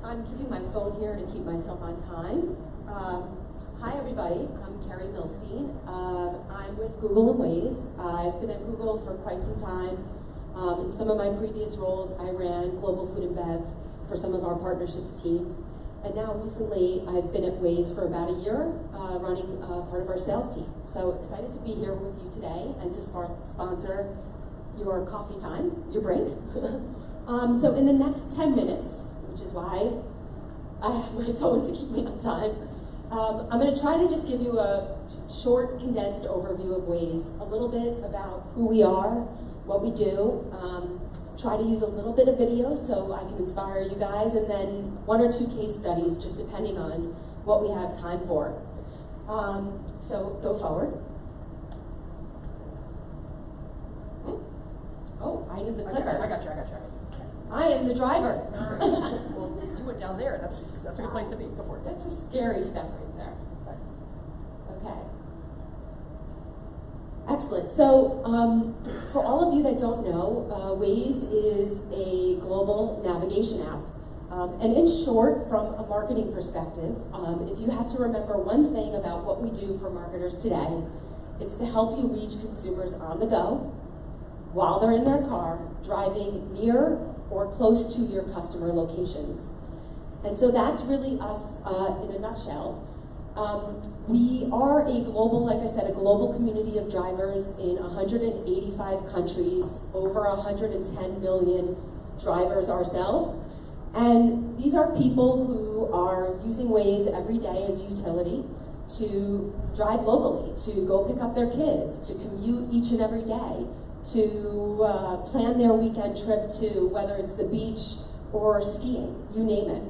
I'm keeping my phone here to keep myself on time. Hi everybody, I'm Keri Millstein. I'm with Google and Waze. I've been at Google for quite some time. In some of my previous roles, I ran global food and bev for some of our partnerships teams. And now recently, I've been at Waze for about a year, running part of our sales team. So excited to be here with you today and to sponsor your coffee time, your break. So in the next 10 minutes, which is why I have my phone to keep me on time, I'm going to try to just give you a short, condensed overview of Waze, a little bit about who we are, what we do, try to use a little bit of video so I can inspire you guys, and then 1 or 2 case studies, just depending on what we have time for. So go forward. Oh, I need the clicker. I got you. I am the driver. Well, you went down there. That's a good place to be. Go for it. That's a scary step right there. Okay. Excellent. So, for all of you that don't know, Waze is a global navigation app. And in short, from a marketing perspective, if you had to remember one thing about what we do for marketers today, it's to help you reach consumers on the go, while they're in their car, driving near or close to your customer locations. And so that's really us in a nutshell. We are a global, like I said, a global community of drivers in 185 countries, over 110 million drivers ourselves. And these are people who are using Waze every day as utility to drive locally, to go pick up their kids, to commute each and every day, to plan their weekend trip to whether it's the beach or skiing, you name it.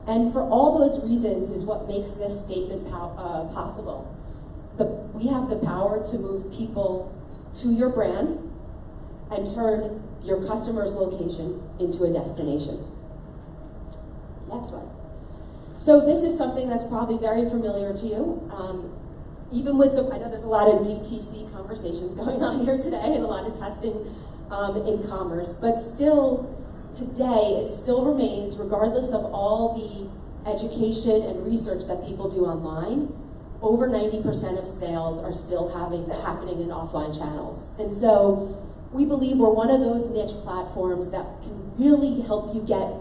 And for all those reasons is what makes this statement possible. We have the power to move people to your brand and turn your customer's location into a destination. Next one. So this is something that's probably very familiar to you. Even with I know there's a lot of DTC conversations going on here today and a lot of testing in commerce, but still, today, it still remains, regardless of all the education and research that people do online, over 90% of sales are still happening in offline channels. And so we believe we're one of those niche platforms that can really help you get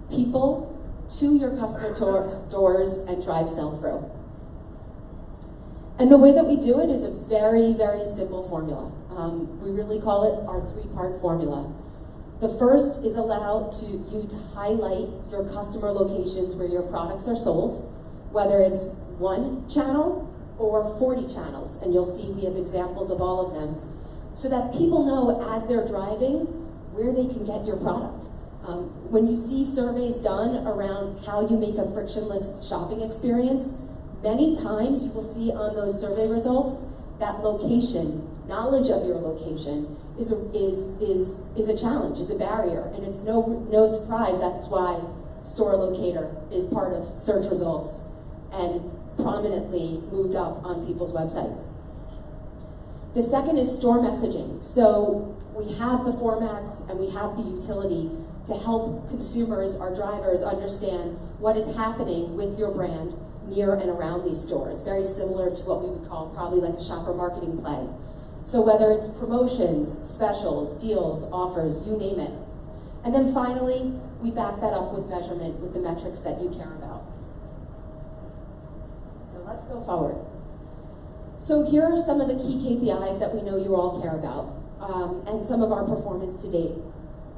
people to your customer doors and drive sell-through. And the way that we do it is a very, very simple formula. We really call it our 3-part formula. The first is allow you to highlight your customer locations where your products are sold, whether it's 1 channel or 40 channels, and you'll see we have examples of all of them, so that people know as they're driving where they can get your product. When you see surveys done around how you make a frictionless shopping experience, many times you will see on those survey results that location, knowledge of your location, is a challenge, is a barrier, and it's no surprise that's why store locator is part of search results and prominently moved up on people's websites. The second is store messaging. So we have the formats and we have the utility to help consumers, our drivers, understand what is happening with your brand near and around these stores. Very similar to what we would call probably like a shopper marketing play. So whether it's promotions, specials, deals, offers, you name it. And then finally, we back that up with measurement, with the metrics that you care about. So let's go forward. So here are some of the key KPIs that we know you all care about, and some of our performance to date.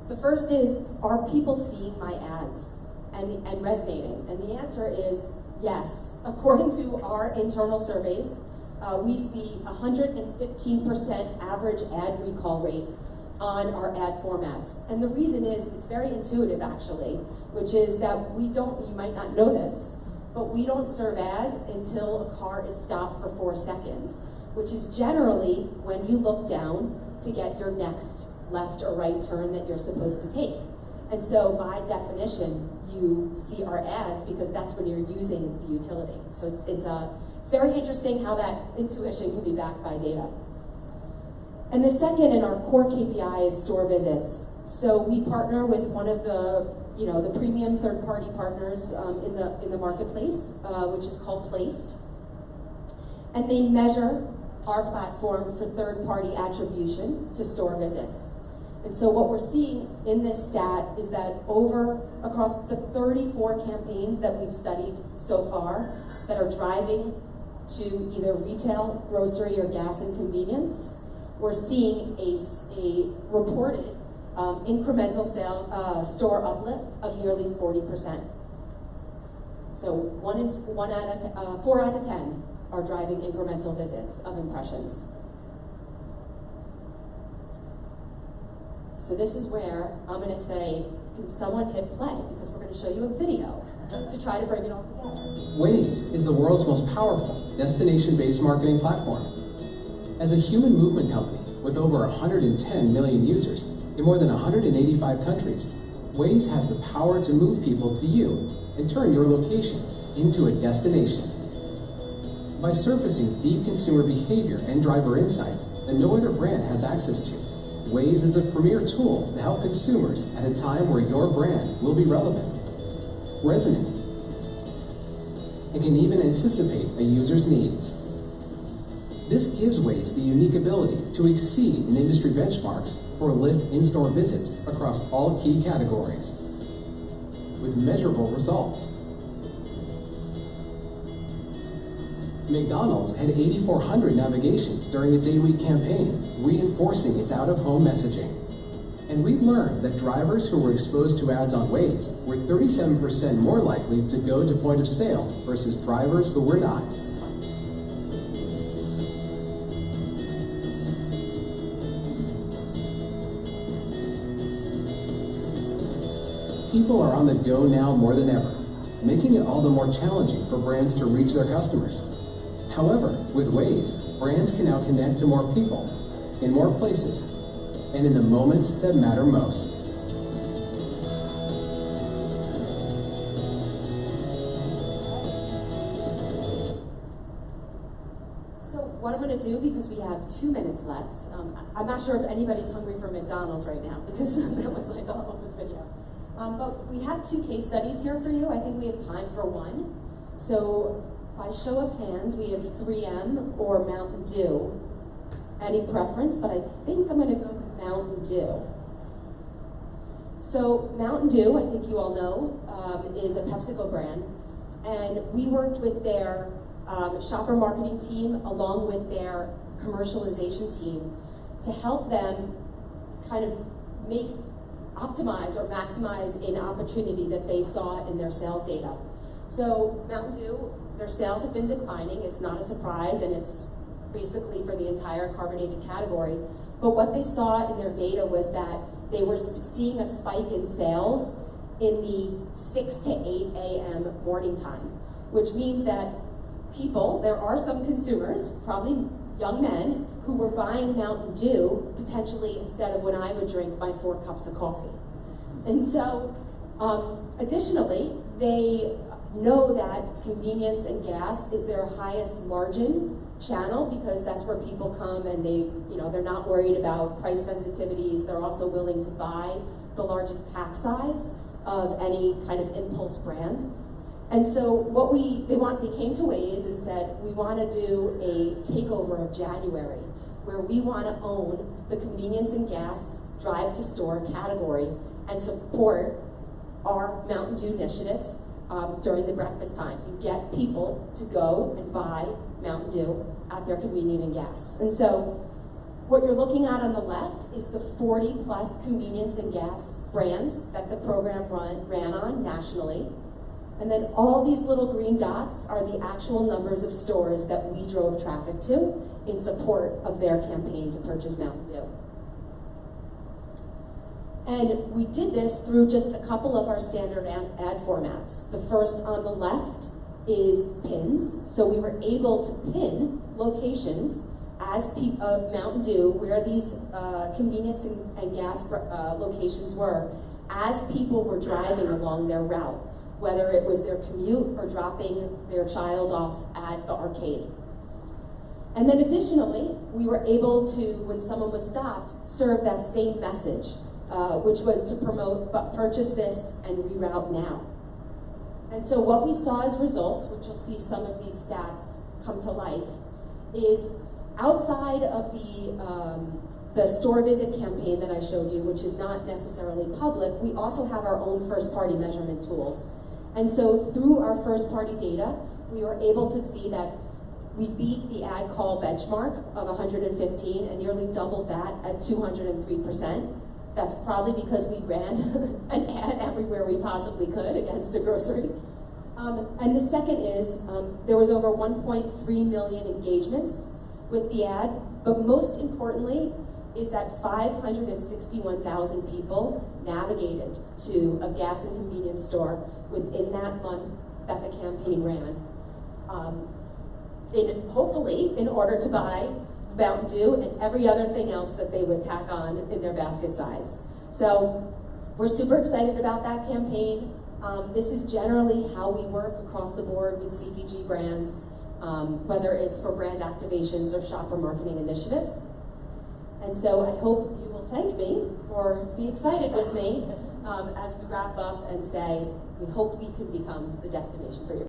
The first is, are people seeing my ads and resonating? And the answer is yes. According to our internal surveys, we see 115% average ad recall rate on our ad formats. And the reason is, it's very intuitive actually, which is that you might not know this, but we don't serve ads until a car is stopped for 4 seconds, which is generally when you look down to get your next left or right turn that you're supposed to take. And so by definition, you see our ads because that's when you're using the utility. So it's very interesting how that intuition can be backed by data. And the second in our core KPI is store visits. So we partner with one of the the premium third-party partners in the marketplace, which is called Placed. And they measure our platform for third-party attribution to store visits. And so what we're seeing in this stat is that across the 34 campaigns that we've studied so far that are driving to either retail, grocery, or gas and convenience, we're seeing a reported incremental store uplift of nearly 40%. So 4 out of 10 are driving incremental visits of impressions. So this is where I'm going to say, can someone hit play? Because we're going to show you a video to try to bring it all together. Waze is the world's most powerful destination-based marketing platform. As a human movement company with over 110 million users in more than 185 countries, Waze has the power to move people to you and turn your location into a destination. By surfacing deep consumer behavior and driver insights that no other brand has access to, Waze is the premier tool to help consumers at a time where your brand will be relevant, resonant, and can even anticipate a user's needs. This gives Waze the unique ability to exceed in industry benchmarks for lift in-store visits across all key categories with measurable results. McDonald's had 8,400 navigations during its 8-week campaign, reinforcing its out-of-home messaging. And we learned that drivers who were exposed to ads on Waze were 37% more likely to go to point of sale versus drivers who were not. People are on the go now more than ever, making it all the more challenging for brands to reach their customers. However, with Waze, brands can now connect to more people, in more places, and in the moments that matter most. So what I'm going to do, because we have 2 minutes left, I'm not sure if anybody's hungry for McDonald's right now, because that was like all over the video. But we have 2 case studies here for you. I think we have time for one. So by show of hands, we have 3M or Mountain Dew. Any preference? But I think I'm going to go with Mountain Dew. So Mountain Dew, I think you all know, is a PepsiCo brand. And we worked with their shopper marketing team along with their commercialization team to help them kind of optimize or maximize an opportunity that they saw in their sales data. So Mountain Dew, their sales have been declining. It's not a surprise, and it's basically for the entire carbonated category. But what they saw in their data was that they were seeing a spike in sales in the 6 to 8 a.m. morning time, which means that there are some consumers, probably young men, who were buying Mountain Dew potentially instead of when I would drink my 4 cups of coffee. And so, additionally, they know that convenience and gas is their highest margin channel because that's where people come and they're not worried about price sensitivities. They're also willing to buy the largest pack size of any kind of impulse brand. And so they came to Waze and said, we want to do a takeover of January, where we want to own the convenience and gas drive to store category and support our Mountain Dew initiatives during the breakfast time and get people to go and buy Mountain Dew at their convenience and gas. And so what you're looking at on the left is the 40 plus convenience and gas brands that the program ran on nationally. And then all these little green dots are the actual numbers of stores that we drove traffic to in support of their campaign to purchase Mountain Dew. And we did this through just a couple of our standard ad formats. The first on the left is pins. So we were able to pin locations of Mountain Dew where these convenience and gas locations were as people were driving along their route, whether it was their commute or dropping their child off at the arcade. And then additionally, we were able to, when someone was stopped, serve that same message which was to promote purchase this and reroute now. And so what we saw as results, which you'll see some of these stats come to life, is outside of the store visit campaign that I showed you, which is not necessarily public, we also have our own first-party measurement tools. And so through our first-party data, we were able to see that we beat the ad call benchmark of 115 and nearly doubled that at 203%. That's probably because we ran an ad everywhere we possibly could against a grocery. And the second is, there was over 1.3 million engagements with the ad, but most importantly is that 561,000 people navigated to a gas and convenience store within that month that the campaign ran. Hopefully in order to buy Mountain Dew and every other thing else that they would tack on in their basket size. So we're super excited about that campaign. This is generally how we work across the board with CPG brands, whether it's for brand activations or shopper marketing initiatives. And so I hope you will thank me or be excited with me as we wrap up and say, we hope we can become the destination for your